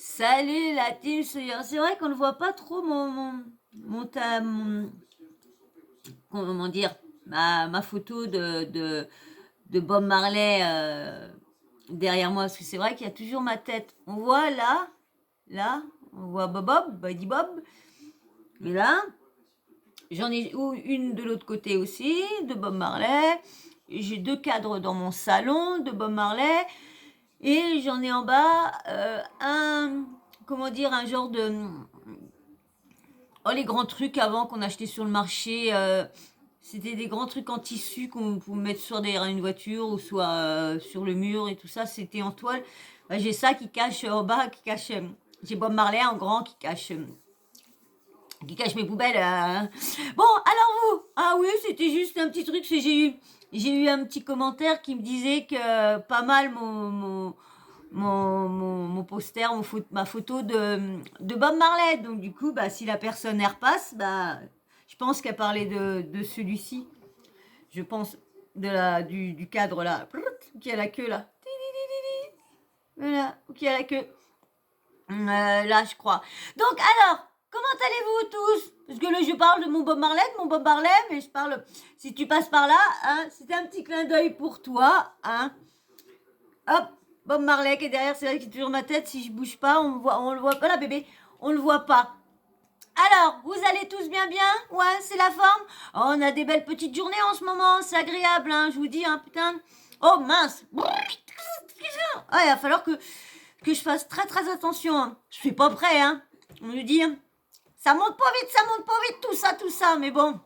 Salut la team Sawyer. C'est vrai qu'on ne voit pas trop comment dire, ma photo de Bob Marley derrière moi. Parce que c'est vrai qu'il y a toujours ma tête. On voit là, on voit Buddy Bob. Mais là, j'en ai une de l'autre côté aussi, de Bob Marley. J'ai 2 cadres dans mon salon de Bob Marley. Et j'en ai en bas un genre de... Oh, les grands trucs avant qu'on achetait sur le marché, c'était des grands trucs en tissu qu'on pouvait mettre sur derrière une voiture ou soit sur le mur et tout ça, c'était en toile. Bah, j'ai ça qui cache en bas, j'ai Bob Marley en grand qui cache mes poubelles. Bon, alors vous? Ah oui, c'était juste un petit truc, j'ai eu un petit commentaire qui me disait que pas mal mon poster, ma photo de Bob Marley. Donc du coup, bah, si la personne elle repasse, bah, je pense qu'elle parlait de celui-ci. Je pense du cadre là, qui a la queue là. Voilà, qui a la queue. Là, je crois. Donc alors, comment allez-vous tous? Parce que là, je parle de mon Bob Marley, mais je parle... Si tu passes par là, hein, c'était un petit clin d'œil pour toi, hein. Hop, Bob Marley qui est derrière, c'est vrai qu'il est toujours ma tête. Si je bouge pas, on le voit pas là, bébé. On le voit pas. Alors, vous allez tous bien? Ouais, c'est la forme. Oh, on a des belles petites journées en ce moment, c'est agréable, hein, je vous dis, hein, putain. Oh mince. Ah, il va falloir que je fasse très très attention. Hein. Je suis pas prêt, hein. On me dit, ça monte pas vite, tout ça, mais bon.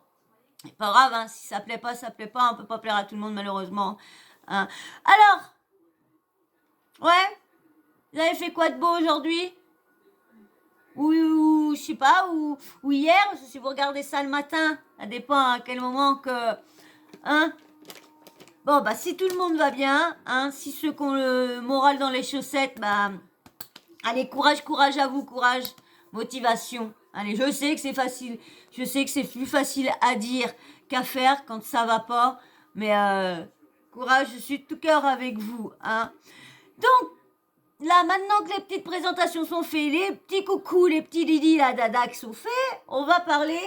C'est pas grave, hein, si ça plaît pas, on peut pas plaire à tout le monde malheureusement. Hein. Alors, ouais, vous avez fait quoi de beau aujourd'hui? Ou je sais pas, ou hier, si vous regardez ça le matin, ça dépend à quel moment que... Hein? Bon, bah si tout le monde va bien, hein, si ceux qui ont le moral dans les chaussettes, bah... Allez, courage à vous, courage, motivation. Allez, je sais que c'est facile, je sais que c'est plus facile à dire qu'à faire quand ça va pas, mais courage, je suis de tout cœur avec vous, hein. Donc, là, maintenant que les petites présentations sont faites, les petits coucous, les petits Didi, la dada qui sont faits, on va parler.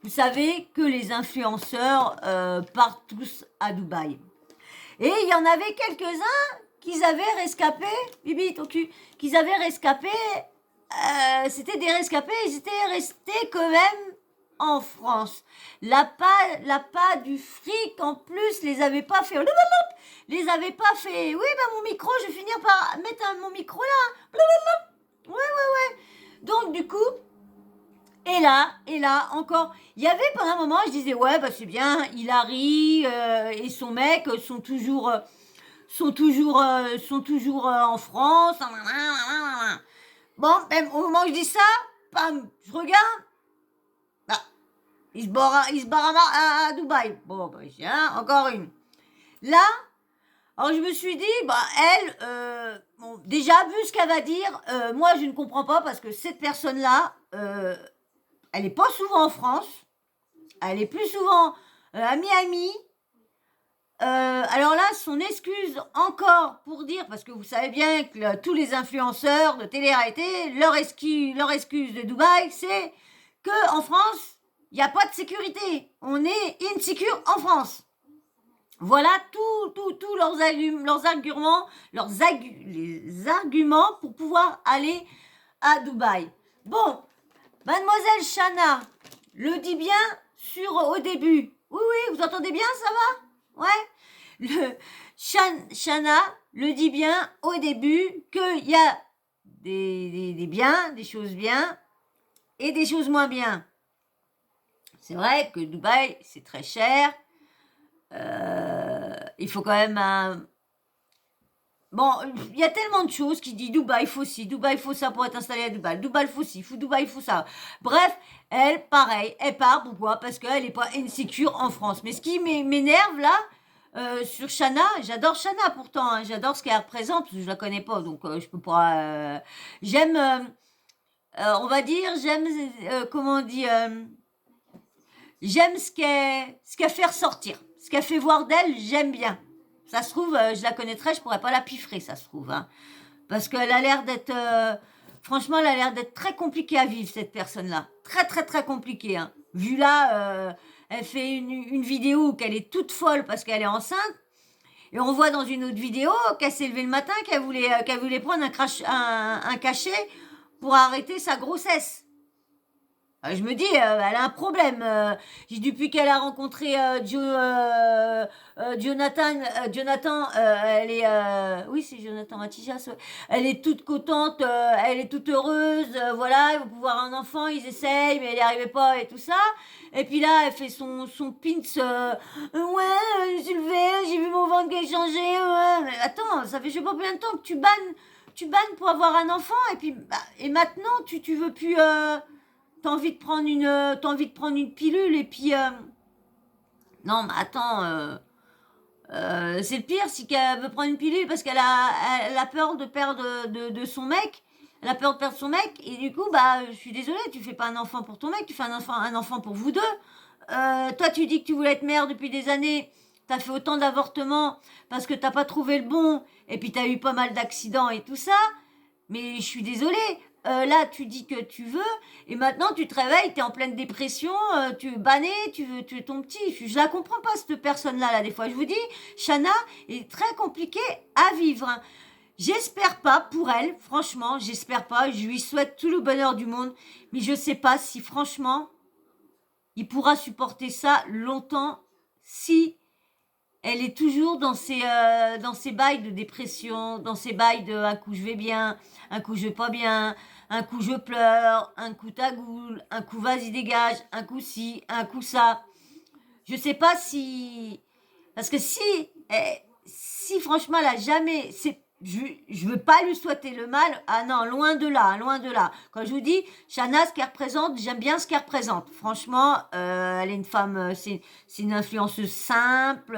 Vous savez que les influenceurs partent tous à Dubaï. Et il y en avait quelques-uns qu'ils avaient rescapé, Bibi, ton cul, qu'ils avaient rescapé, c'était des rescapés, ils étaient restés quand même en France. La pas du fric, en plus, les avait pas fait. Les avait pas fait. Oui, ben mon micro, je vais finir par mettre mon micro là. Ouais. Donc, du coup, et là, encore, il y avait pendant un moment, je disais, ouais, bah c'est bien, Hilary et son mec sont toujours en France. Bon, même au moment où je dis ça, bam, je regarde, bah, il se barre à Dubaï. Bon, bah, tiens, encore une. Là, alors je me suis dit, bah, elle, bon, déjà, vu ce qu'elle va dire, moi, je ne comprends pas parce que cette personne-là, elle n'est pas souvent en France. Elle est plus souvent à Miami. Alors là, son excuse encore pour dire, parce que vous savez bien que tous les influenceurs de télé-réalité, leur excuse de Dubaï, c'est que en France, il n'y a pas de sécurité. On est insecure en France. Voilà tous leurs arguments, les arguments pour pouvoir aller à Dubaï. Bon, Mademoiselle Chana le dit bien au début. Oui, vous entendez bien, ça va? Ouais. Chana le dit bien au début qu'il y a des biens, des choses bien et des choses moins bien. C'est vrai que Dubaï, c'est très cher. Il faut quand même Bon, il y a tellement de choses qui disent Dubaï, il faut ci, Dubaï, il faut ça pour être installé à Dubaï. Dubaï, il faut ci, Dubaï, il faut ça. Bref, elle, pareil, elle part. Pourquoi? Parce qu'elle n'est pas insécure en France. Mais ce qui m'énerve là, sur Chana, j'adore Chana pourtant, hein, j'adore ce qu'elle représente, parce que je la connais pas, donc je peux pas... j'aime, on va dire, comment on dit... j'aime ce qu'elle fait ressortir. Ce qu'elle fait voir d'elle, j'aime bien. Ça se trouve, je la connaîtrais, je pourrais pas la piffrer, ça se trouve. Hein. Parce qu'elle a l'air d'être franchement, elle a l'air d'être très compliquée à vivre, cette personne-là. Très, très, très compliquée. Hein. Vu là, elle fait une vidéo qu'elle est toute folle parce qu'elle est enceinte. Et on voit dans une autre vidéo qu'elle s'est levée le matin, qu'elle voulait prendre un cachet pour arrêter sa grossesse. Je me dis, elle a un problème. Depuis qu'elle a rencontré Jonathan, elle est, oui, c'est Jonathan Matijas. Ouais. Elle est toute contente, elle est toute heureuse. Voilà, ils vont pouvoir avoir un enfant, ils essayent, mais elle n'y arrivait pas et tout ça. Et puis là, elle fait son pins. Ouais, je me suis levée, j'ai vu mon ventre qui a changé. Ouais. Mais attends, ça fait je sais pas combien de temps que tu bannes pour avoir un enfant. Et puis, bah, et maintenant, tu veux plus. T'as envie de prendre une pilule et puis non mais attends c'est le pire si qu'elle veut prendre une pilule parce elle a peur de perdre de son mec, elle a peur de perdre son mec et du coup bah je suis désolée, tu fais pas un enfant pour ton mec, tu fais un enfant pour vous deux. Toi tu dis que tu voulais être mère depuis des années, t'as fait autant d'avortements parce que t'as pas trouvé le bon et puis t'as eu pas mal d'accidents et tout ça. Mais je suis désolée. Là, tu dis que tu veux, et maintenant tu te réveilles, tu es en pleine dépression, tu veux banner, tu veux tuer ton petit. Je la comprends pas, cette personne-là, là, des fois. Je vous dis, Shana est très compliquée à vivre. Hein. J'espère pas pour elle, franchement, j'espère pas. Je lui souhaite tout le bonheur du monde, mais je sais pas si, franchement, il pourra supporter ça longtemps si elle est toujours dans ses bails de dépression, dans ses bails de un coup je vais bien, un coup je vais pas bien, un coup je pleure, un coup tagoule, un coup vas-y dégage, un coup ci, un coup ça. Je sais pas si... Parce que si franchement elle a jamais... Je veux pas lui souhaiter le mal. Ah non, loin de là, loin de là. Quand je vous dis, Shana, ce qu'elle représente, j'aime bien ce qu'elle représente. Franchement, elle est une femme, c'est une influenceuse simple.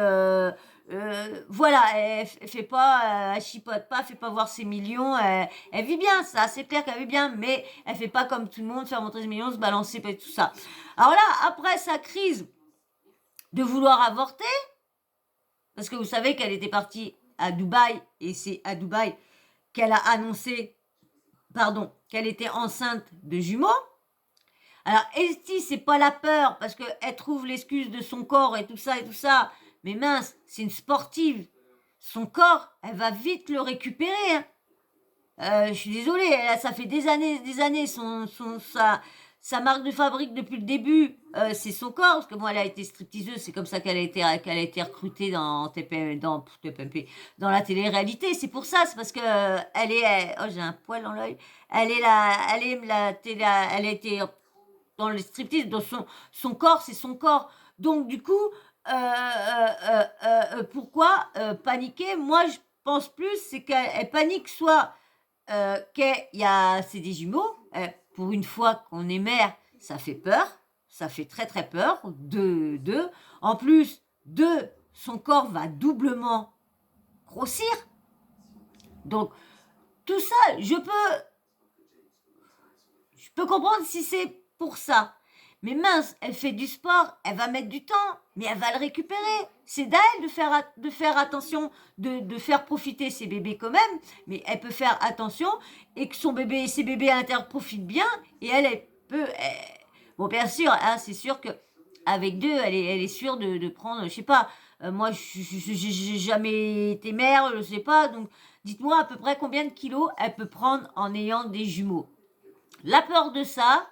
Voilà, elle fait pas, elle chipote pas, elle fait pas voir ses millions. Elle vit bien, ça, c'est clair qu'elle vit bien, mais elle fait pas comme tout le monde, faire montrer ses millions, se balancer, pas tout ça. Alors là, après sa crise de vouloir avorter, parce que vous savez qu'elle était partie à Dubaï, et c'est à Dubaï qu'elle a annoncé, qu'elle était enceinte de jumeaux. Alors, Esty, c'est pas la peur, parce qu'elle trouve l'excuse de son corps et tout ça, mais mince, c'est une sportive. Son corps, elle va vite le récupérer. Hein. Je suis désolée, ça fait des années, sa marque de fabrique depuis le début, c'est son corps, parce que moi, elle a été stripteaseuse, c'est comme ça qu'elle a été recrutée dans TPMP, dans la télé-réalité. C'est pour ça, c'est parce que oh, j'ai un poil dans l'œil. Elle a été dans le striptease, dans son corps, c'est son corps. Donc, du coup, pourquoi paniquer? Moi, je pense plus, c'est qu'elle panique soit c'est des jumeaux. Pour une fois qu'on est mère, ça fait peur. Ça fait très très peur. Deux. En plus, son corps va doublement grossir. Donc, tout ça, je peux comprendre si c'est pour ça. Mais mince, elle fait du sport, elle va mettre du temps, mais elle va le récupérer. C'est d'elle de faire attention, de faire profiter ses bébés quand même, mais elle peut faire attention et que ses bébés à l'intérieur profitent bien, et elle peut... Bon, bien sûr, hein, c'est sûr que avec deux, elle est sûre de prendre, je sais pas, moi, j'ai jamais été mère, je sais pas, donc dites-moi à peu près combien de kilos elle peut prendre en ayant des jumeaux. La peur de ça,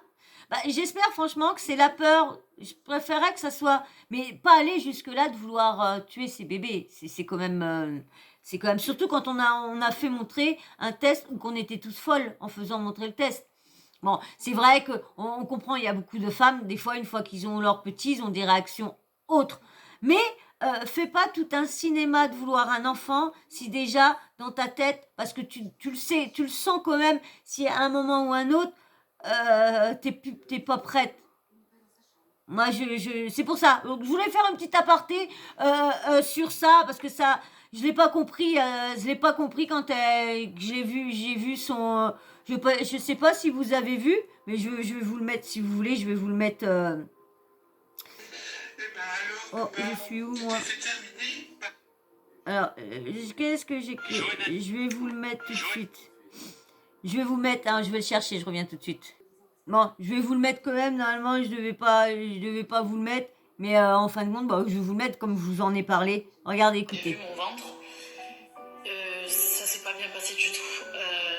bah, j'espère franchement que c'est la peur. Je préférerais que ça soit, mais pas aller jusque là de vouloir tuer ses bébés. C'est quand même surtout quand on a fait montrer un test ou qu'on était tous folles en faisant montrer le test. Bon, c'est vrai que on comprend, il y a beaucoup de femmes, des fois, une fois qu'ils ont leurs petits, ils ont des réactions autres. Mais fais pas tout un cinéma de vouloir un enfant si déjà dans ta tête, parce que tu le sais, tu le sens quand même, si à un moment ou un autre, t'es pas prête. Moi, c'est pour ça. Donc, je voulais faire un petit aparté sur ça parce que ça, je l'ai pas compris. Je l'ai pas compris quand que j'ai vu son. Je sais pas si vous avez vu, mais je vais vous le mettre si vous voulez. Je vais vous le mettre. Oh, je suis où moi? Alors, qu'est-ce que j'ai? Je vais vous le mettre tout de suite. Je vais vous mettre, hein, je vais le chercher, je reviens tout de suite. Bon, je vais vous le mettre quand même, normalement je devais pas vous le mettre, mais en fin de compte, bah, je vais vous le mettre comme je vous en ai parlé. Regardez, J'ai vu écoutez. mon ventre. Ça s'est pas bien passé du tout.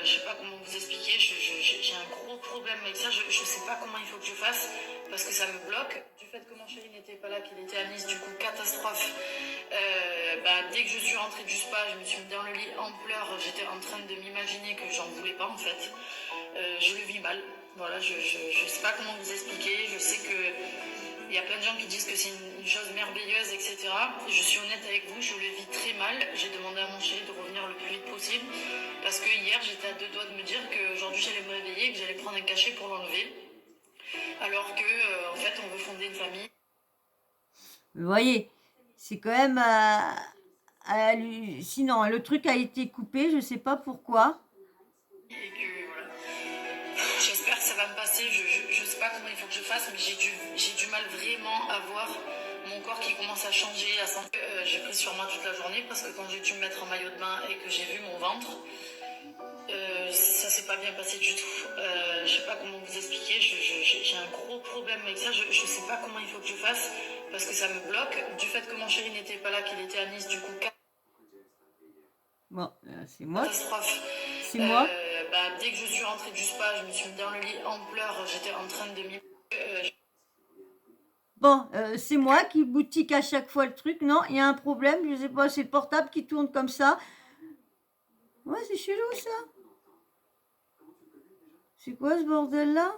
Je sais pas comment vous expliquer. J'ai un gros problème avec ça. Je sais pas comment il faut que je fasse parce que ça me bloque. Du fait que mon chéri n'était pas là, qu'il était à Nice, du coup catastrophe. Dès que je suis rentrée du spa, je me suis mis dans le lit en pleurs. J'étais en train de m'imaginer que j'en voulais pas en fait. Je le vis mal. Voilà, je sais pas comment vous expliquer. Je sais que il y a plein de gens qui disent que c'est une chose merveilleuse, etc. Je suis honnête avec vous, je le vis très mal. J'ai demandé à mon chéri de revenir le plus vite possible parce que hier j'étais à deux doigts de me dire qu'aujourd'hui j'allais me réveiller et que j'allais prendre un cachet pour l'enlever. Alors que en fait on veut fonder une famille. Vous voyez, c'est quand même... sinon, le truc a été coupé, je sais pas pourquoi. Et que voilà. J'espère que ça va me passer. Je sais pas comment il faut que je fasse, mais j'ai du mal vraiment à voir mon corps qui commence à changer, à sentir. J'ai pris sur moi toute la journée parce que quand j'ai dû me mettre en maillot de bain et que j'ai vu mon ventre, ça s'est pas bien passé du tout. Je sais pas comment vous expliquer. J'ai un gros problème avec ça. Je sais pas comment il faut que je fasse parce que ça me bloque. Du fait que mon chéri n'était pas là, qu'il était à Nice, du coup. Bon, c'est moi. Catastrophe. C'est moi. Dès que je suis rentrée du spa, je me suis mis dans le lit en pleurs. J'étais en train de m'y... Bon, c'est moi qui boutique à chaque fois le truc. Non, il y a un problème, je sais pas, c'est le portable qui tourne comme ça. Ouais, c'est chelou ça. C'est quoi ce bordel-là?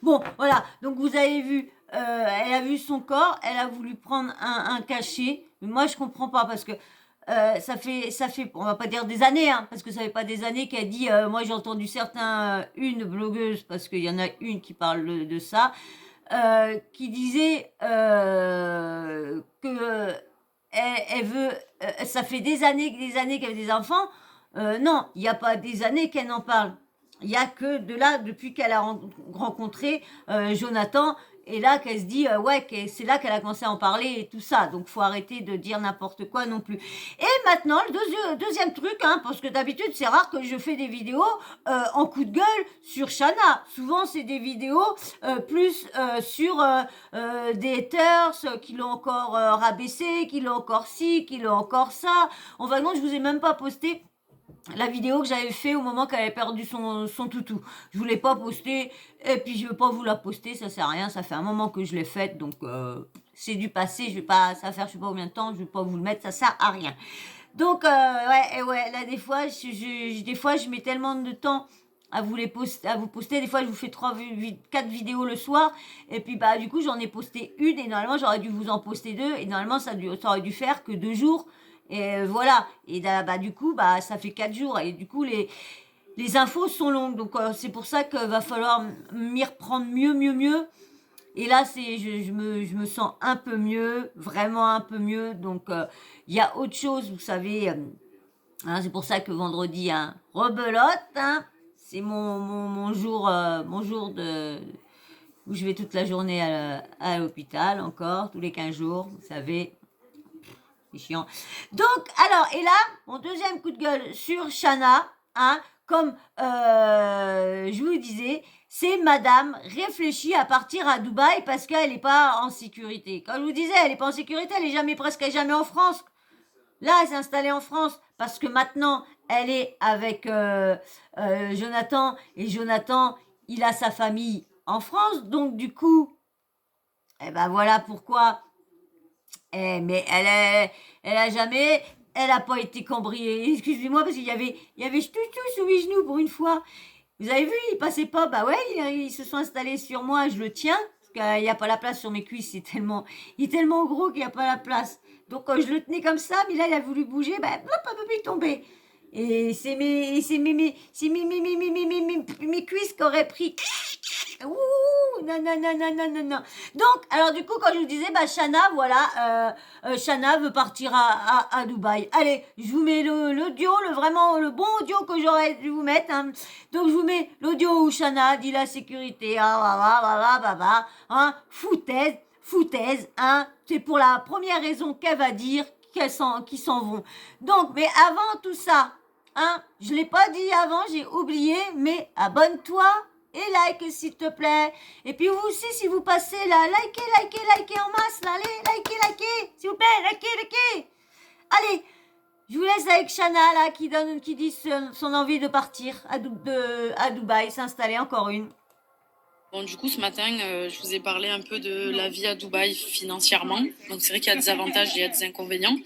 Bon, voilà, donc vous avez vu, elle a vu son corps, elle a voulu prendre un cachet. Mais moi, je comprends pas parce que ça fait, on va pas dire des années, hein, parce que ça fait pas des années qu'elle dit, moi j'ai entendu une blogueuse, parce qu'il y en a une qui parle de ça, qui disait que elle veut, ça fait des années qu'elle a des enfants. Non, il n'y a pas des années qu'elle en parle. Il n'y a que de là, depuis qu'elle a rencontré Jonathan, et là qu'elle se dit, ouais, c'est là qu'elle a commencé à en parler et tout ça. Donc, faut arrêter de dire n'importe quoi non plus. Et maintenant, le deuxième truc, hein, parce que d'habitude, c'est rare que je fais des vidéos en coup de gueule sur Shana. Souvent, c'est des vidéos plus sur des haters qui l'ont encore rabaissé, qui l'ont encore ci, qui l'ont encore ça. En fin de compte, je vous ai même pas posté la vidéo que j'avais fait au moment qu'elle avait perdu son toutou. Je voulais pas poster et puis je veux pas vous la poster, ça sert à rien, ça fait un moment que je l'ai faite donc c'est du passé, je vais pas, ça va faire je sais pas combien de temps, je vais pas vous le mettre, ça sert à rien. Donc ouais, là des fois je mets tellement de temps à vous poster, des fois je vous fais 4 vidéos le soir et puis du coup j'en ai posté une et normalement j'aurais dû vous en poster deux et normalement ça aurait dû faire que 2 jours. Et voilà. Et du coup, ça fait 4 jours. Et du coup, les infos sont longues. Donc, c'est pour ça qu'il va falloir m'y reprendre mieux. Et là, je me sens un peu mieux, vraiment un peu mieux. Donc, il y a autre chose, vous savez. Hein, c'est pour ça que vendredi, hein, rebelote. Hein, c'est mon jour où je vais toute la journée à l'hôpital encore, tous les 15 jours, vous savez. C'est chiant. Donc, alors, et là, mon deuxième coup de gueule sur Shana, hein, comme je vous le disais, c'est madame réfléchit à partir à Dubaï parce qu'elle n'est pas en sécurité. Quand je vous disais, elle n'est pas en sécurité, elle est presque jamais en France. Là, elle s'est installée en France parce que maintenant, elle est avec Jonathan. Et Jonathan, il a sa famille en France. Donc, du coup, voilà pourquoi mais elle a pas été cambriée. Excusez-moi parce qu'il y avait tout sous mes genoux pour une fois. Vous avez vu, il passait pas. Bah ouais, ils se sont installés sur moi, je le tiens parce qu'il n'y a pas la place sur mes cuisses. Il est tellement gros qu'il n'y a pas la place. Donc je le tenais comme ça, mais là il a voulu bouger, il est tombé. Et c'est mes cuisses qui auraient pris. Ouh, non. Donc, alors du coup, quand je vous disais, Shana, voilà, Shana veut partir à Dubaï. Allez, je vous mets l'audio, vraiment le bon audio que j'aurais dû vous mettre. Hein. Donc, je vous mets l'audio où Shana dit la sécurité, hein, foutaise, hein. C'est pour la première raison qu'elle va dire qu'ils s'en vont. Donc, mais avant tout ça, hein. Je l'ai pas dit avant, j'ai oublié, mais abonne-toi et like s'il te plaît. Et puis vous aussi, si vous passez là, likez en masse, là, allez, likez, s'il vous plaît, likez. Allez, je vous laisse avec Shana là, qui dit son envie de partir à Dubaï, s'installer encore une. Bon, du coup, ce matin, je vous ai parlé un peu de la vie à Dubaï financièrement. Donc, c'est vrai qu'il y a des avantages et il y a des inconvénients.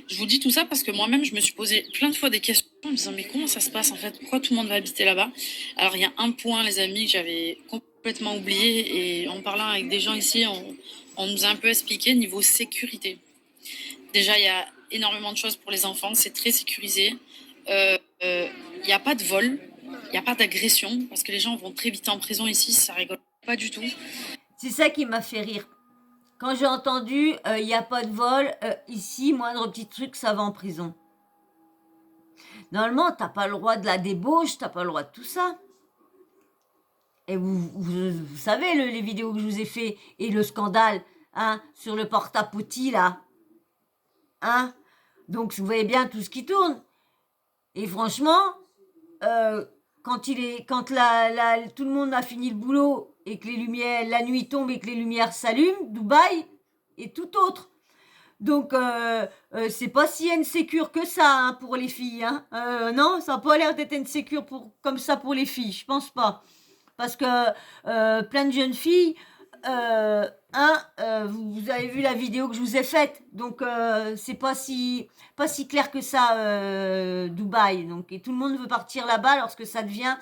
Je vous dis tout ça parce que moi-même, je me suis posé plein de fois des questions en me disant, mais comment ça se passe en fait? Pourquoi tout le monde va habiter là-bas? Alors, il y a un point, les amis, que j'avais complètement oublié et en parlant avec des gens ici, on nous a un peu expliqué niveau sécurité. Déjà, il y a énormément de choses pour les enfants, c'est très sécurisé. Il n'y a pas de vol, il n'y a pas d'agression, parce que les gens vont très vite en prison ici, ça rigole pas du tout. C'est ça qui m'a fait rire. Quand j'ai entendu il n'y a pas de vol, ici, moindre petit truc, ça va en prison. Normalement, t'as pas le droit de la débauche, t'as pas le droit de tout ça. Et vous savez les vidéos que je vous ai fait et le scandale, hein, sur le porte-à-potty là, hein. Donc vous voyez bien tout ce qui tourne. Et franchement, quand tout le monde a fini le boulot et que la nuit tombe et que les lumières s'allument, Dubaï est tout autre. Donc c'est pas si insécure que ça, hein, pour les filles, hein. Non, ça n'a pas l'air d'être insécure comme ça pour les filles, je pense pas. Parce que plein de jeunes filles, vous avez vu la vidéo que je vous ai faite, donc c'est pas si clair que ça, Dubaï. Donc, et tout le monde veut partir là-bas lorsque ça devient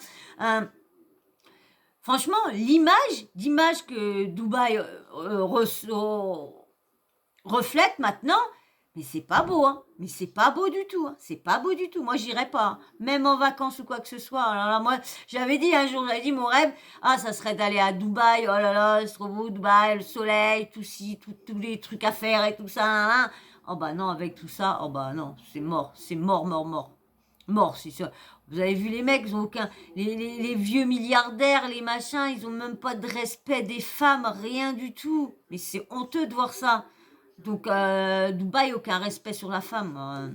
franchement, l'image que Dubaï reflète maintenant, mais c'est pas beau, hein. Mais c'est pas beau du tout, hein. C'est pas beau du tout. Moi, j'irais pas, hein. Même en vacances ou quoi que ce soit. Alors là, moi, j'avais dit un jour, j'avais dit mon rêve, ça serait d'aller à Dubaï. Oh là là, c'est trop beau, Dubaï, le soleil, tous les trucs à faire et tout ça, hein. Oh bah non, avec tout ça, oh bah non, c'est mort, mort, c'est ça. Vous avez vu les mecs, ils ont aucun, les vieux milliardaires, les machins, ils ont même pas de respect des femmes, rien du tout. Mais c'est honteux de voir ça. Donc, Dubaï, aucun respect sur la femme.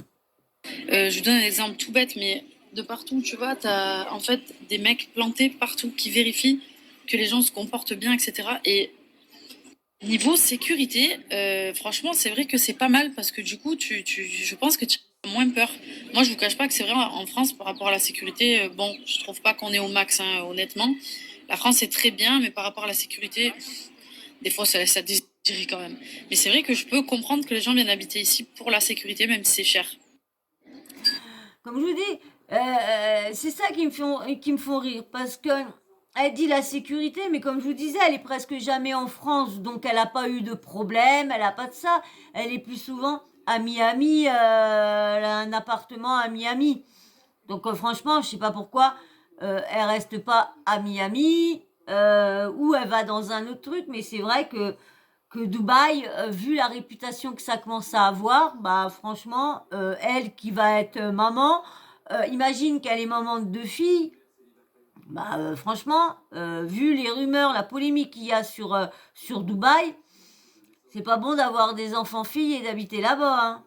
Je vous donne un exemple tout bête, mais de partout, tu vois, t'as en fait des mecs plantés partout qui vérifient que les gens se comportent bien, etc. Et niveau sécurité, franchement, c'est vrai que c'est pas mal parce que du coup, je pense que tu as moins peur. Moi, je vous cache pas que c'est vrai, en France, par rapport à la sécurité, bon, je trouve pas qu'on est au max, hein, honnêtement. La France est très bien, mais par rapport à la sécurité, des fois, ça laisse à désirer quand même. Mais c'est vrai que je peux comprendre que les gens viennent habiter ici pour la sécurité, même si c'est cher. Comme je vous dis, c'est ça qui me font rire. Parce que elle dit la sécurité, mais comme je vous disais, elle est presque jamais en France. Donc, elle n'a pas eu de problème, elle n'a pas de ça. Elle est plus souvent à Miami, elle a un appartement à Miami. Donc, franchement, je sais pas pourquoi elle reste pas à Miami, ou elle va dans un autre truc. Mais c'est vrai que Dubaï, vu la réputation que ça commence à avoir, bah franchement, elle qui va être maman, imagine qu'elle est maman de 2 filles, bah franchement, vu les rumeurs, la polémique qu'il y a sur Dubaï, c'est pas bon d'avoir des enfants filles et d'habiter là-bas, hein.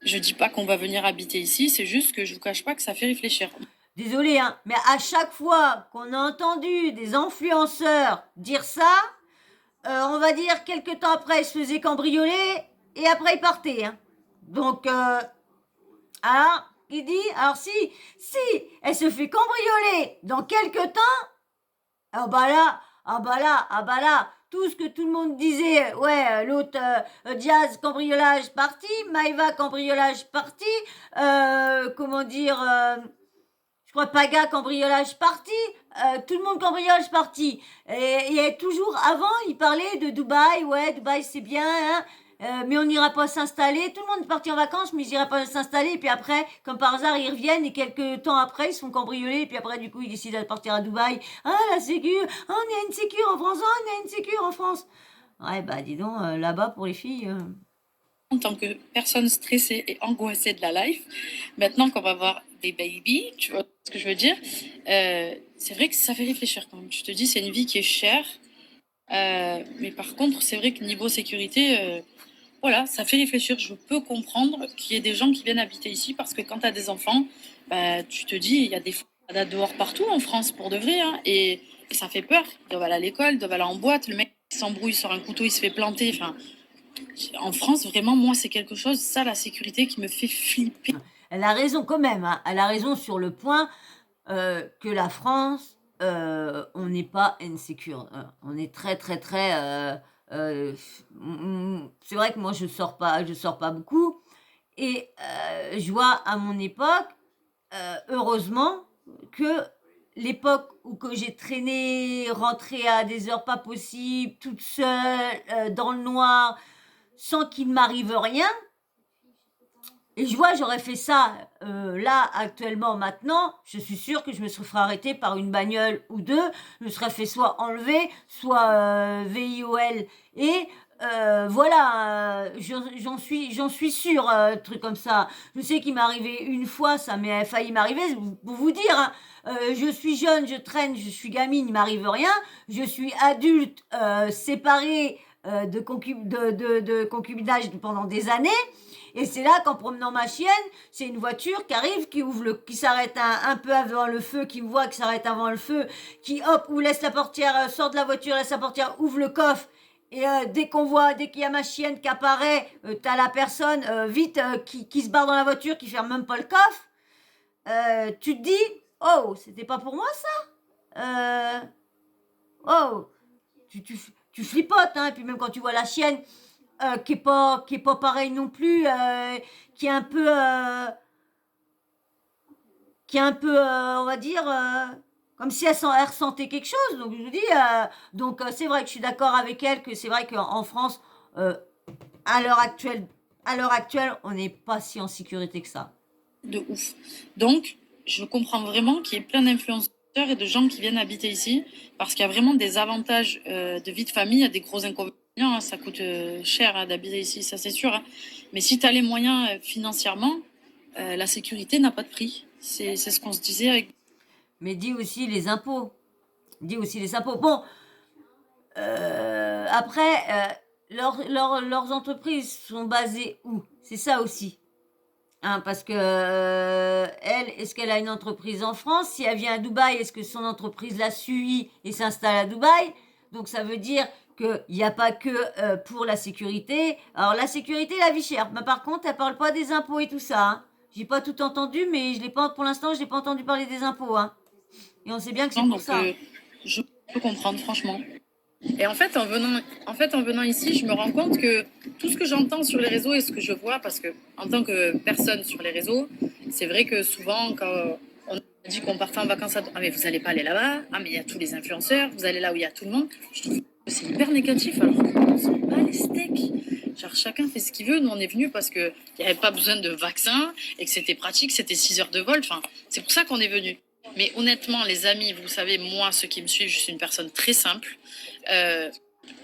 Je dis pas qu'on va venir habiter ici, c'est juste que je vous cache pas que ça fait réfléchir. Désolée, hein, mais à chaque fois qu'on a entendu des influenceurs dire ça, on va dire quelques temps après, ils se faisaient cambrioler et après ils partaient, hein. Donc, alors, il dit, alors si elle se fait cambrioler dans quelques temps, ah bah là, tout ce que tout le monde disait, ouais, l'autre, Diaz, cambriolage parti, Maïva, cambriolage parti, comment dire, je crois Paga, cambriolage parti, tout le monde cambriolage parti. Et toujours avant, il parlait de Dubaï, ouais, Dubaï c'est bien, hein, mais on n'ira pas s'installer. Tout le monde est parti en vacances, mais ils n'iraient pas s'installer. Et puis après, comme par hasard, ils reviennent et quelques temps après, ils se font cambrioler. Et puis après, du coup, ils décident de partir à Dubaï. Ah, la sécu, ah, on est une sécu en France, ah, on est une sécu en France. Ouais, bah dis donc, là-bas pour les filles. En tant que personne stressée et angoissée de la life, maintenant qu'on va voir des babies, tu vois ce que je veux dire, c'est vrai que ça fait réfléchir quand même. Tu te dis, c'est une vie qui est chère, mais par contre, c'est vrai que niveau sécurité, voilà, ça fait réfléchir. Je peux comprendre qu'il y ait des gens qui viennent habiter ici parce que quand tu as des enfants, bah, tu te dis, il y a des fades dehors partout en France pour de vrai. Hein, et ça fait peur. Ils doivent aller à l'école, ils doivent aller en boîte. Le mec qui s'embrouille sur un couteau, il se fait planter. Enfin, en France, vraiment, moi, c'est quelque chose, ça, la sécurité, qui me fait flipper. Elle a raison quand même, hein. Elle a raison sur le point que la France, on n'est pas insécure. On est très, très, très... c'est vrai que moi, je sors pas beaucoup. Et je vois à mon époque, heureusement, que l'époque où que j'ai traîné, rentré à des heures pas possibles, toute seule, dans le noir, sans qu'il ne m'arrive rien, et je vois, j'aurais fait ça là, actuellement, maintenant, je suis sûre que je me serais fait arrêter par une bagnole ou deux, je me serais fait soit enlever, soit VIOL. Et voilà, j'en suis sûre, truc comme ça. Je sais qu'il m'est arrivé une fois, ça m'est failli m'arriver, pour vous dire, hein. Je suis jeune, je traîne, je suis gamine, il m'arrive rien. Je suis adulte, séparée de concubinage pendant des années. Et c'est là qu'en promenant ma chienne, c'est une voiture qui arrive, qui s'arrête un peu avant le feu, qui me voit, qui s'arrête avant le feu, qui hop, ou laisse la portière, sort de la voiture, laisse la portière, ouvre le coffre. Et dès qu'il y a ma chienne qui apparaît, t'as la personne vite qui se barre dans la voiture, qui ferme même pas le coffre. Tu te dis, oh, c'était pas pour moi ça. Oh, tu flipotes, hein. Et puis même quand tu vois la chienne qui est pas pareil non plus, qui est un peu, on va dire, comme si elle ressentait quelque chose. Donc je vous dis, c'est vrai que je suis d'accord avec elle que c'est vrai qu'en France, euh, à l'heure actuelle, on n'est pas si en sécurité que ça. De ouf. Donc, je comprends vraiment qu'il y ait plein d'influenceurs et de gens qui viennent habiter ici parce qu'il y a vraiment des avantages de vie de famille, il y a des gros inconvénients. Hein, ça coûte cher hein, d'habiter ici, ça c'est sûr. Hein. Mais si tu as les moyens financièrement, la sécurité n'a pas de prix. C'est ce qu'on se disait avec. Mais dis aussi les impôts. Bon, après, leurs entreprises sont basées où? C'est ça aussi. Hein, parce que elle, est-ce qu'elle a une entreprise en France? Si elle vient à Dubaï, est-ce que son entreprise la suit et s'installe à Dubaï? Donc ça veut dire qu'il n'y a pas que pour la sécurité. Alors la sécurité, la vie chère. Mais par contre, elle parle pas des impôts et tout ça. Hein. J'ai pas tout entendu, mais je l'ai pas, pour l'instant, je n'ai pas entendu parler des impôts. Hein. Et on sait bien que c'est pour Donc, ça. je peux comprendre, franchement. Et en fait, en venant ici, je me rends compte que tout ce que j'entends sur les réseaux et ce que je vois, parce que en tant que personne sur les réseaux, c'est vrai que souvent, quand on a dit qu'on partait en vacances ah mais vous allez pas aller là-bas, ah mais il y a tous les influenceurs, vous allez là où il y a tout le monde, je trouve que c'est hyper négatif alors qu'on s'en bat les steaks. Genre chacun fait ce qu'il veut, nous on est venus parce qu'il n'y avait pas besoin de vaccin et que c'était pratique, c'était 6 heures de vol, enfin, c'est pour ça qu'on est venus. Mais honnêtement, les amis, vous savez, moi, ceux qui me suivent, je suis une personne très simple. Euh,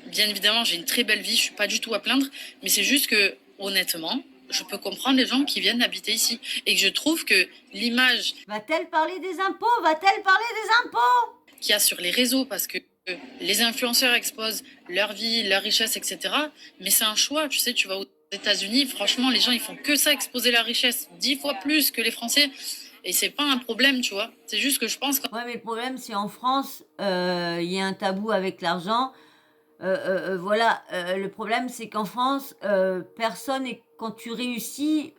Bien évidemment, j'ai une très belle vie, je suis pas du tout à plaindre, mais c'est juste que, honnêtement, je peux comprendre les gens qui viennent habiter ici et que je trouve que l'image Va-t-elle parler des impôts? Va-t-elle parler des impôts? qu'il y a sur les réseaux, parce que les influenceurs exposent leur vie, leur richesse, etc. Mais c'est un choix, tu sais, tu vas aux États-Unis, franchement, les gens ils font que ça, exposer leur richesse 10 fois plus que les Français. Et c'est pas un problème, tu vois. C'est juste que je pense que. Ouais, mais le problème, c'est en France, il y a un tabou avec l'argent. Voilà, le problème, c'est qu'en France, personne, et quand tu réussis,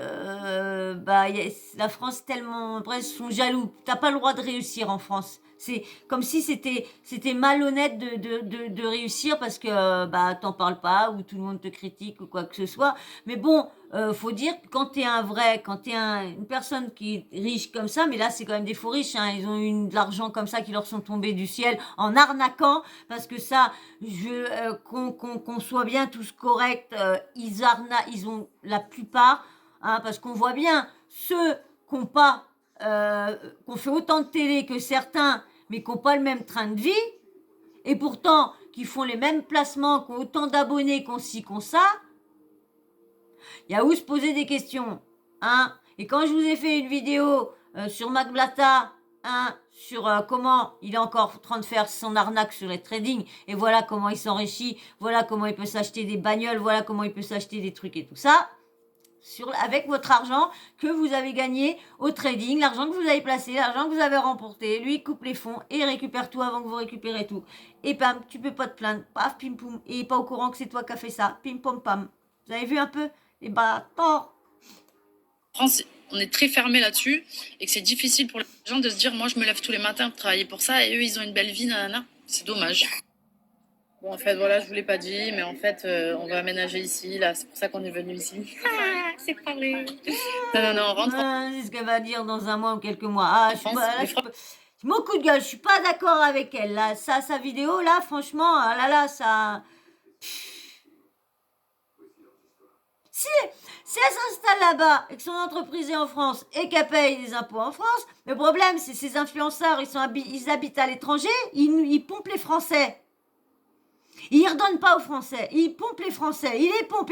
la France, tellement, presque, sont jaloux. T'as pas le droit de réussir en France. C'est comme si c'était malhonnête de réussir parce que t'en parles pas ou tout le monde te critique ou quoi que ce soit. Mais bon, faut dire que quand quand t'es une personne qui est riche comme ça, mais là c'est quand même des faux riches, hein, ils ont eu de l'argent comme ça qui leur sont tombés du ciel en arnaquant, parce que ça, qu'on soit bien tous corrects, ils ont la plupart, hein, parce qu'on voit bien ceux qu'on pas qu'on fait autant de télé que certains, mais qui n'ont pas le même train de vie, et pourtant qui font les mêmes placements, qui ont autant d'abonnés, qu'on ci, qu'on ça, il y a où se poser des questions. Hein. Et quand je vous ai fait une vidéo sur Mac Blata, hein, sur comment il est encore en train de faire son arnaque sur les trading, et voilà comment il s'enrichit, voilà comment il peut s'acheter des bagnoles, voilà comment il peut s'acheter des trucs et tout ça, avec votre argent que vous avez gagné au trading, l'argent que vous avez placé, l'argent que vous avez remporté, lui il coupe les fonds et il récupère tout avant que vous récupérez tout. Et pam, tu peux pas te plaindre, paf, pim poum, et il est pas au courant que c'est toi qui as fait ça, pim pom pam. Vous avez vu un peu les bâtards. France, on est très fermé là-dessus et que c'est difficile pour les gens de se dire moi je me lève tous les matins pour travailler pour ça et eux ils ont une belle vie, nanana. C'est dommage. Bon, en fait, voilà, je vous l'ai pas dit, mais en fait, on va aménager ici, là, c'est pour ça qu'on est venu ici. Ah, c'est pas vrai. Non, on rentre. C'est ce qu'elle va dire dans un mois ou quelques mois. Ah, je suis pas, là, c'est mon coup de gueule, je suis pas d'accord avec elle. Là, ça, sa vidéo, là, franchement, ah là, là, ça. Si elle s'installe là-bas et que son entreprise est en France et qu'elle paye des impôts en France, le problème, c'est ces influenceurs, ils habitent à l'étranger, ils pompent les Français. Ils ne redonnent pas aux Français. Ils pompent les Français. Ils les pompent.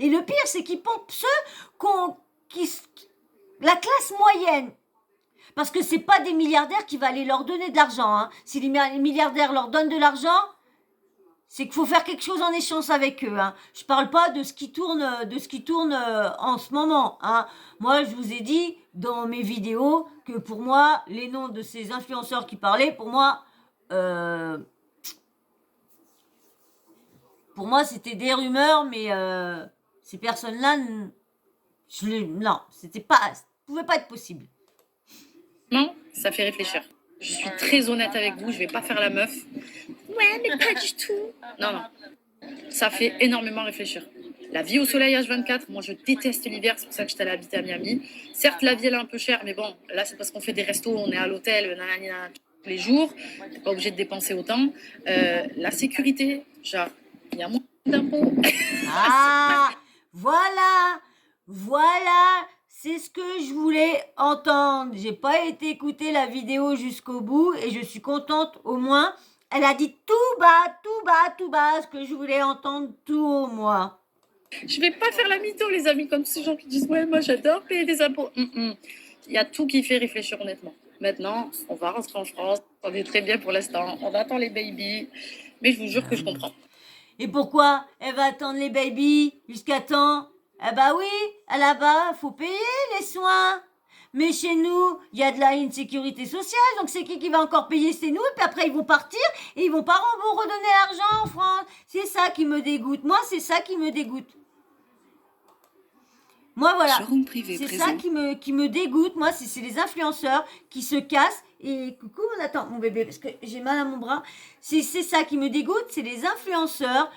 Et le pire, c'est qu'ils pompent ceux la classe moyenne. Parce que c'est pas des milliardaires qui vont aller leur donner de l'argent. Hein. Si les milliardaires leur donnent de l'argent, c'est qu'il faut faire quelque chose en échange avec eux. Hein. Je parle pas de ce qui tourne en ce moment. Hein. Moi, je vous ai dit dans mes vidéos que pour moi, les noms de ces influenceurs qui parlaient, pour moi, c'était des rumeurs, mais ces personnes-là, non, pouvait pas être possible. Non, ça fait réfléchir. Je suis très honnête avec vous, je vais pas faire la meuf. Ouais, mais pas du tout. Non. Ça fait énormément réfléchir. La vie au soleil H24, moi je déteste l'hiver, c'est pour ça que j'étais allée habiter à Miami. Certes, la vie elle est un peu chère, mais bon, là c'est parce qu'on fait des restos, on est à l'hôtel, tous les jours, t'es pas obligé de dépenser autant. La sécurité, genre, il y a moins d'impôts. Ah, voilà, c'est ce que je voulais entendre. J'ai pas été écouter la vidéo jusqu'au bout et je suis contente au moins. Elle a dit tout bas, ce que je voulais entendre tout au moins. Je vais pas faire la mytho, les amis, comme ces gens qui disent ouais, moi j'adore payer des impôts. Il y a tout qui fait réfléchir honnêtement. Maintenant, on va rentrer en France, on est très bien pour l'instant, on attend les babies, mais je vous jure que je comprends. Et pourquoi elle va attendre les babies jusqu'à temps? Ah bah oui, là-bas, faut payer les soins. Mais chez nous, il y a de la insécurité sociale, donc c'est qui va encore payer? C'est nous, et puis après ils vont partir et ils vont pas redonner l'argent en France. C'est ça qui me dégoûte. Moi, c'est ça qui me dégoûte. Moi, voilà. C'est ça qui me dégoûte. Moi, c'est les influenceurs qui se cassent. Et coucou, attends, mon bébé, parce que j'ai mal à mon bras. C'est ça qui me dégoûte. C'est les influenceurs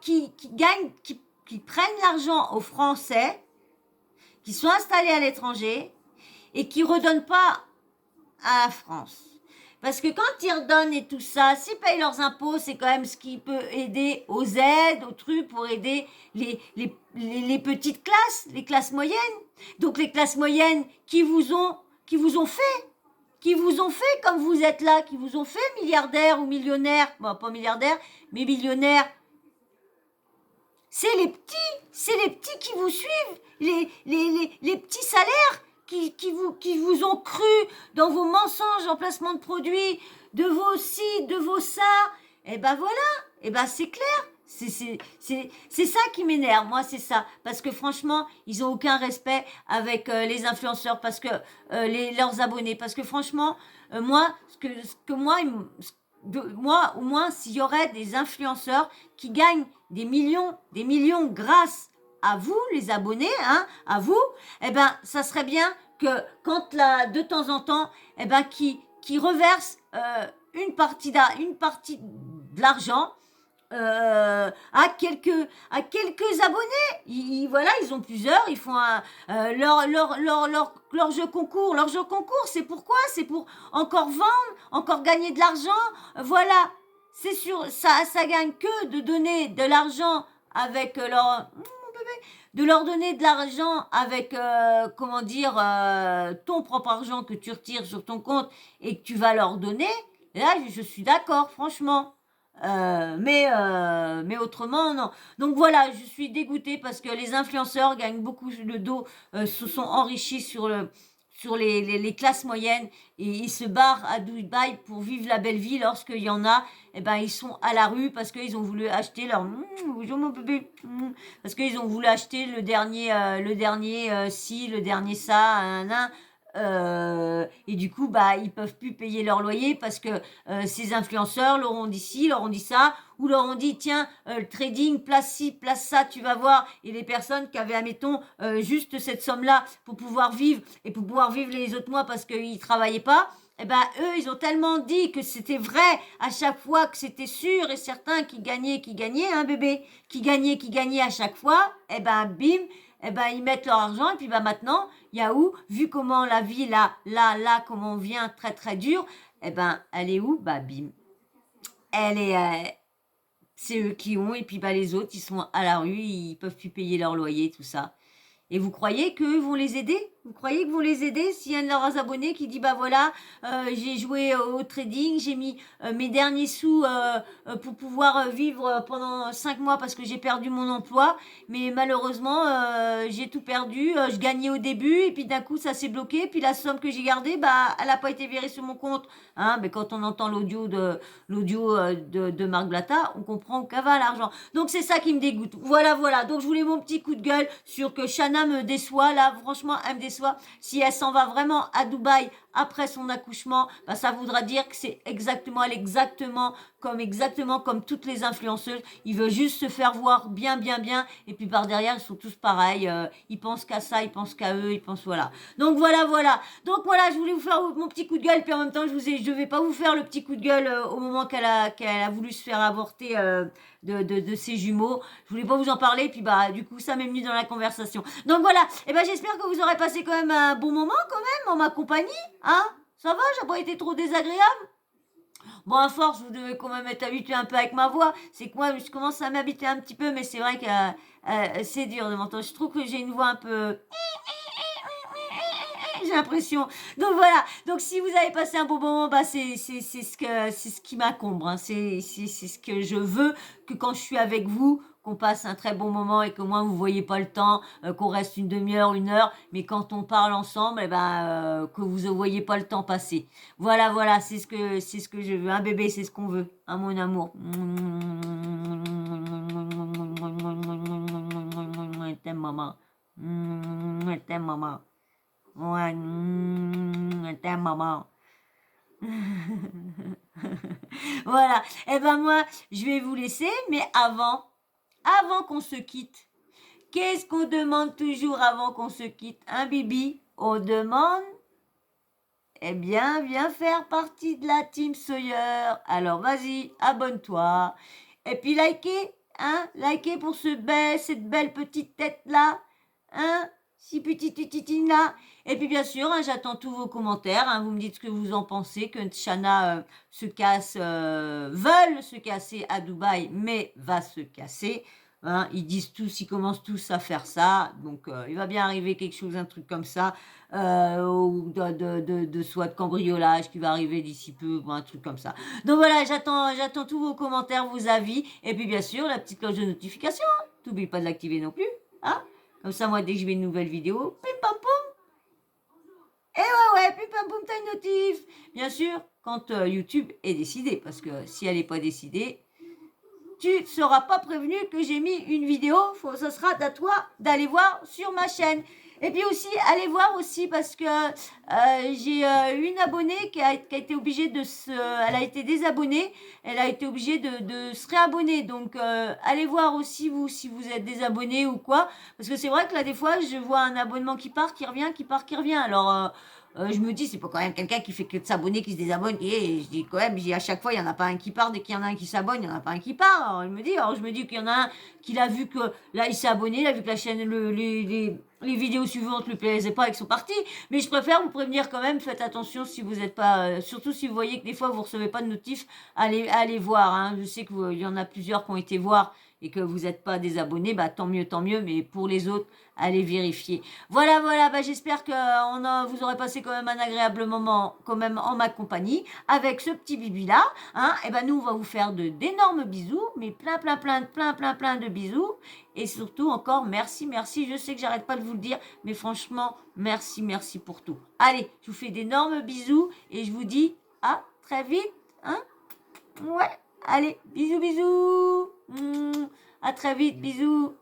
qui gagnent, qui prennent l'argent aux Français, qui sont installés à l'étranger et qui redonnent pas à la France. Parce que quand ils redonnent et tout ça, s'ils payent leurs impôts, c'est quand même ce qui peut aider aux aides, aux trucs pour aider les petites classes, les classes moyennes. Donc les classes moyennes qui vous ont fait comme vous êtes là, qui vous ont fait milliardaires ou millionnaires, bon pas milliardaires, mais millionnaires. C'est les petits qui vous suivent, les petits salaires qui vous ont cru dans vos mensonges en placement de produits, de vos ci, de vos ça. Et ben voilà, et ben c'est clair. C'est ça qui m'énerve, moi c'est ça. Parce que franchement, ils ont aucun respect avec les influenceurs, parce que leurs abonnés. Parce que franchement, moi, moi, au moins, s'il y aurait des influenceurs qui gagnent des millions grâce à vous, les abonnés, hein, à vous, eh ben, ça serait bien que quand là, de temps en temps, eh ben, qui reverse une partie de l'argent à quelques abonnés. Voilà, ils ont plusieurs, ils font leur jeu concours. Leur jeu concours, c'est pourquoi? C'est pour encore vendre, encore gagner de l'argent. Voilà, c'est sûr, ça gagne que de donner de l'argent avec de leur donner de l'argent avec, ton propre argent que tu retires sur ton compte et que tu vas leur donner. Là, je suis d'accord, franchement. Mais autrement, non. Donc voilà, je suis dégoûtée parce que les influenceurs gagnent beaucoup le dos, se sont enrichis sur les classes moyennes et ils se barrent à Dubaï pour vivre la belle vie. Lorsqu'il y en a, eh ben ils sont à la rue parce qu'ils ont voulu acheter leur bonjour mon bébé, parce qu'ils ont voulu acheter le dernier ci, le dernier ça, et du coup bah ils peuvent plus payer leur loyer parce que ces influenceurs leur ont dit ci, leur ont dit ça, ou leur ont dit tiens le trading place ci, place ça, tu vas voir. Et les personnes qui avaient admettons juste cette somme là pour pouvoir vivre et pour pouvoir vivre les autres mois parce qu'ils travaillaient pas, eh ben eux ils ont tellement dit que c'était vrai à chaque fois, que c'était sûr et certain qu'ils gagnaient, hein bébé, qui gagnait à chaque fois, eh ben bim, eh ben ils mettent leur argent et puis bah maintenant Yahoo, vu comment la vie là, comment on vient très très dur, eh ben elle est où? Bah bim, elle est, c'est eux qui ont et puis bah les autres ils sont à la rue, ils peuvent plus payer leur loyer, tout ça. Et vous croyez qu'eux vont les aider? Vous croyez qu'ils vont les aider s'il y a un de leurs abonnés qui dit bah voilà, j'ai joué au trading, j'ai mis mes derniers sous pour pouvoir vivre pendant 5 mois parce que j'ai perdu mon emploi, mais malheureusement j'ai tout perdu, je gagnais au début et puis d'un coup ça s'est bloqué, puis la somme que j'ai gardée bah elle n'a pas été virée sur mon compte, hein, mais quand on entend l'audio de Marc Blatta, on comprend qu'elle va l'argent. Donc c'est ça qui me dégoûte. Voilà. Donc je voulais mon petit coup de gueule sur que Shana me déçoit là, franchement elle me déçoit. Si elle s'en va vraiment à Dubaï après son accouchement, bah ça voudra dire que c'est exactement comme toutes les influenceuses. Ils veulent juste se faire voir bien, et puis par derrière ils sont tous pareils. Ils pensent qu'à ça, ils pensent qu'à eux, ils pensent voilà. Donc voilà. Donc voilà, je voulais vous faire mon petit coup de gueule, puis en même temps je vais pas vous faire le petit coup de gueule au moment qu'elle a voulu se faire avorter de ses jumeaux. Je voulais pas vous en parler, puis bah du coup ça m'est venu dans la conversation. Donc voilà, et ben j'espère que vous aurez passé quand même un bon moment quand même en ma compagnie, hein. Ça va, j'ai pas été trop désagréable. Bon, à force, vous devez quand même être habitué un peu avec ma voix. C'est que moi, je commence à m'habituer un petit peu, mais c'est vrai que c'est dur de m'entendre. Je trouve que j'ai une voix un peu... J'ai l'impression. Donc voilà. Donc si vous avez passé un bon moment, bah c'est ce qui m'accombre, hein. C'est ce que je veux, que quand je suis avec vous, qu'on passe un très bon moment et que moi vous voyez pas le temps, qu'on reste une demi-heure, 1 heure, mais quand on parle ensemble, eh ben que vous ne voyez pas le temps passer. Voilà, c'est ce que je veux. Un bébé, c'est ce qu'on veut. Hein, mon amour. Je t'aime maman. Je t'aime maman. Ouais, t'aime maman. Voilà. Et ben moi, je vais vous laisser, mais avant qu'on se quitte, qu'est-ce qu'on demande toujours avant qu'on se quitte, hein, Bibi? On demande, eh bien, viens faire partie de la team Sawyer. Alors, vas-y, abonne-toi. Et puis, likez, hein, likez pour cette belle petite tête-là, hein, si petite titine-là. Et puis, bien sûr, hein, j'attends tous vos commentaires, hein, vous me dites ce que vous en pensez, que Shana veulent se casser à Dubaï, mais va se casser. Hein, ils disent tous, ils commencent tous à faire ça, donc il va bien arriver quelque chose, un truc comme ça, ou soit de cambriolage qui va arriver d'ici peu, ou un truc comme ça. Donc voilà, j'attends tous vos commentaires, vos avis, et puis bien sûr la petite cloche de notification. Hein. N'oublie pas de l'activer non plus, hein. Comme ça, moi dès que je mets une nouvelle vidéo, pim pam poum. Et ouais, pim pam poum, t'as une notif. Bien sûr, quand YouTube est décidé, parce que si elle n'est pas décidée, tu ne seras pas prévenu que j'ai mis une vidéo. Ça sera à toi d'aller voir sur ma chaîne. Et puis aussi, allez voir aussi parce que j'ai une abonnée qui a été obligée elle a été désabonnée. Elle a été obligée de se réabonner. Donc, allez voir aussi vous si vous êtes désabonné ou quoi. Parce que c'est vrai que là, des fois, je vois un abonnement qui part, qui revient, qui part, qui revient. Alors... je me dis, c'est pas quand même quelqu'un qui fait que de s'abonner, qui se désabonne. Et je dis quand même, à chaque fois, il n'y en a pas un qui part. Dès qu'il y en a un qui s'abonne, il n'y en a pas un qui part. Alors, je me dis qu'il y en a un qui l'a vu que là, il s'est abonné, il a vu que la chaîne, les vidéos suivantes ne lui plaisaient pas et qu'ils sont partis. Mais je préfère vous prévenir quand même, faites attention si vous n'êtes pas, surtout si vous voyez que des fois vous ne recevez pas de notif, allez voir. Hein. Je sais qu'il y en a plusieurs qui ont été voir et que vous n'êtes pas des abonnés, bah tant mieux, mais pour les autres, allez vérifier. Voilà, bah j'espère que vous aurez passé quand même un agréable moment quand même en ma compagnie avec ce petit bibi là, hein. Et ben nous on va vous faire d'énormes bisous, mais plein de bisous, et surtout encore merci, je sais que j'arrête pas de vous le dire, mais franchement merci pour tout. Allez, je vous fais d'énormes bisous et je vous dis à très vite, hein. Ouais, allez, bisous. À très vite, bisous.